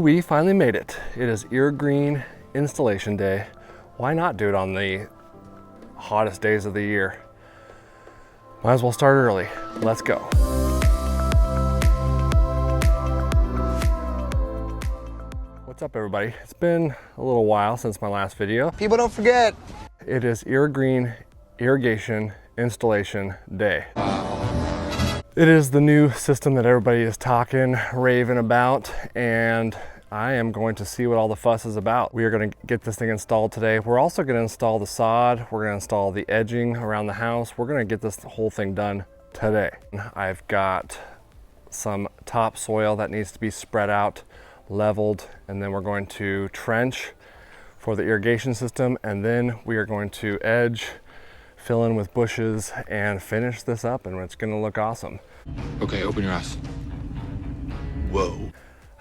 We finally made it. It is Irrigation installation day. Why not do it on the hottest days of the year? Might as well start early. Let's go. What's up, everybody? It's been a little while since my last video. People don't forget. It is Irrigation installation day. It is the new system that everybody is talking, raving about, and I am going to see what all the fuss is about. We are going to get this thing installed today. We're also going to install the sod. We're going to install the edging around the house. We're going to get this whole thing done today. I've got some topsoil that needs to be spread out, leveled, and then we're going to trench for the irrigation system, and then we are going to edge, fill in with bushes, and finish this up, and it's gonna look awesome. Okay, open your eyes. Whoa.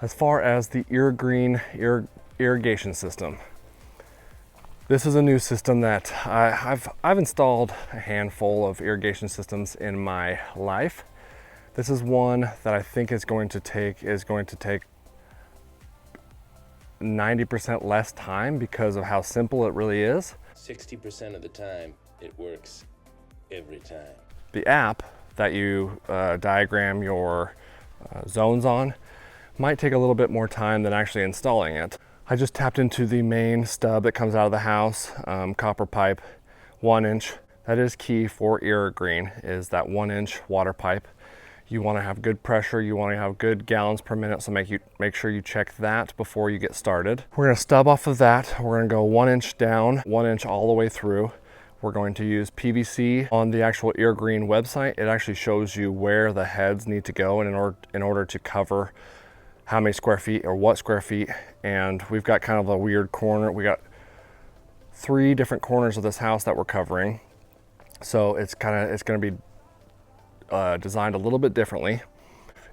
As far as the irrigation system, this is a new system that I've installed a handful of irrigation systems in my life. This is one that I think is going to take 90% less time because of how simple it really is. 60% of the time, it works every time. The app that you diagram your zones on might take a little bit more time than actually installing it. I just tapped into the main stub that comes out of the house, copper pipe, 1 inch. That is key for Irrigation, is that 1 inch water pipe. You want to have good pressure, you want to have good gallons per minute, so make sure you check that before you get started. We're going to stub off of that. We're going to go 1 inch down, 1 inch all the way through. We're going to use PVC. On the actual Irrigation website, it actually shows you where the heads need to go in order to cover how many square feet or what square feet. And we've got kind of a weird corner. We got 3 different corners of this house that we're covering. So it's going to be designed a little bit differently.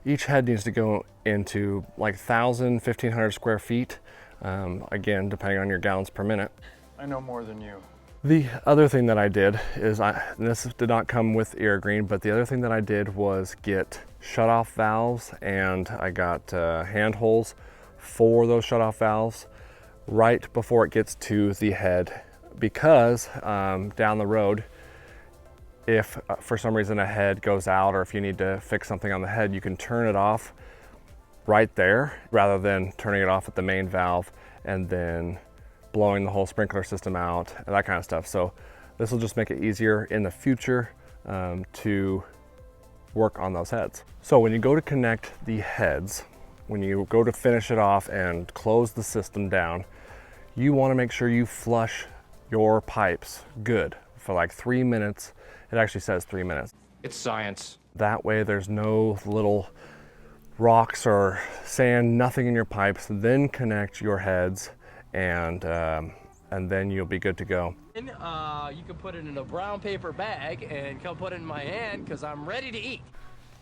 Each head needs to go into like 1,000, 1,500 square feet. Again, depending on your gallons per minute. I know more than you. The other thing that I did is, this did not come with Irrigation, but the other thing that I did was get shutoff valves, and I got hand holes for those shutoff valves right before it gets to the head, because down the road, if for some reason a head goes out, or if you need to fix something on the head, you can turn it off right there rather than turning it off at the main valve and then blowing the whole sprinkler system out and that kind of stuff. So this will just make it easier in the future to work on those heads. So when you go to connect the heads, when you go to finish it off and close the system down, you want to make sure you flush your pipes good for like 3 minutes. It actually says 3 minutes. It's science. That way there's no little rocks or sand, nothing in your pipes. Then connect your heads, and then you'll be good to go. You can put it in a brown paper bag and come put it in my hand, because I'm ready to eat.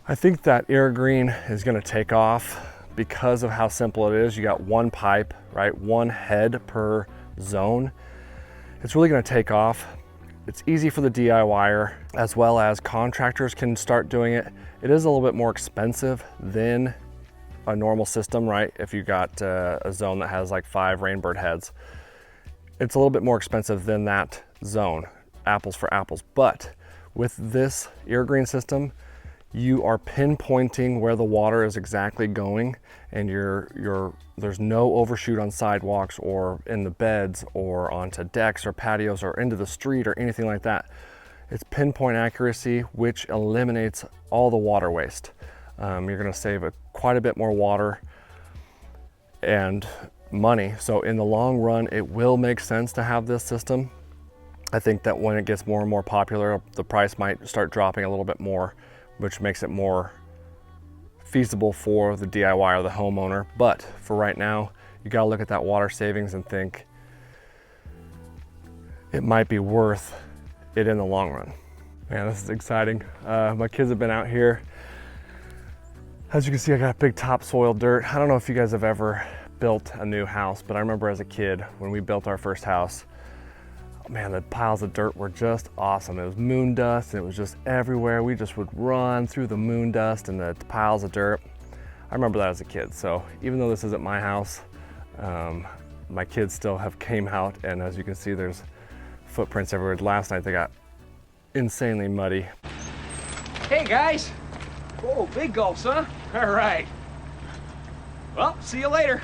I think that Irrigation is going to take off because of how simple it is. You got 1 pipe, right? 1 head per zone. It's really going to take off. It's easy for the DIYer, as well as contractors can start doing it. It is a little bit more expensive than a normal system, right? If you got a zone that has like 5 rainbird heads, it's a little bit more expensive than that zone, apples for apples. But with this Irrigation system, you are pinpointing where the water is exactly going, and there's no overshoot on sidewalks or in the beds or onto decks or patios or into the street or anything like that. It's pinpoint accuracy, which eliminates all the water waste. You're going to save quite a bit more water and money. So in the long run, it will make sense to have this system. I think that when it gets more and more popular, the price might start dropping a little bit more, which makes it more feasible for the DIY or the homeowner. But for right now, you got to look at that water savings and think it might be worth it in the long run. Man, this is exciting. My kids have been out here. As you can see, I got big topsoil dirt. I don't know if you guys have ever built a new house, but I remember as a kid when we built our first house, man, the piles of dirt were just awesome. It was moon dust and it was just everywhere. We just would run through the moon dust and the piles of dirt. I remember that as a kid. So even though this isn't my house, my kids still have came out, and as you can see, there's footprints everywhere. Last night they got insanely muddy. Hey guys! Oh, big gulps, huh? All right. Well, see you later.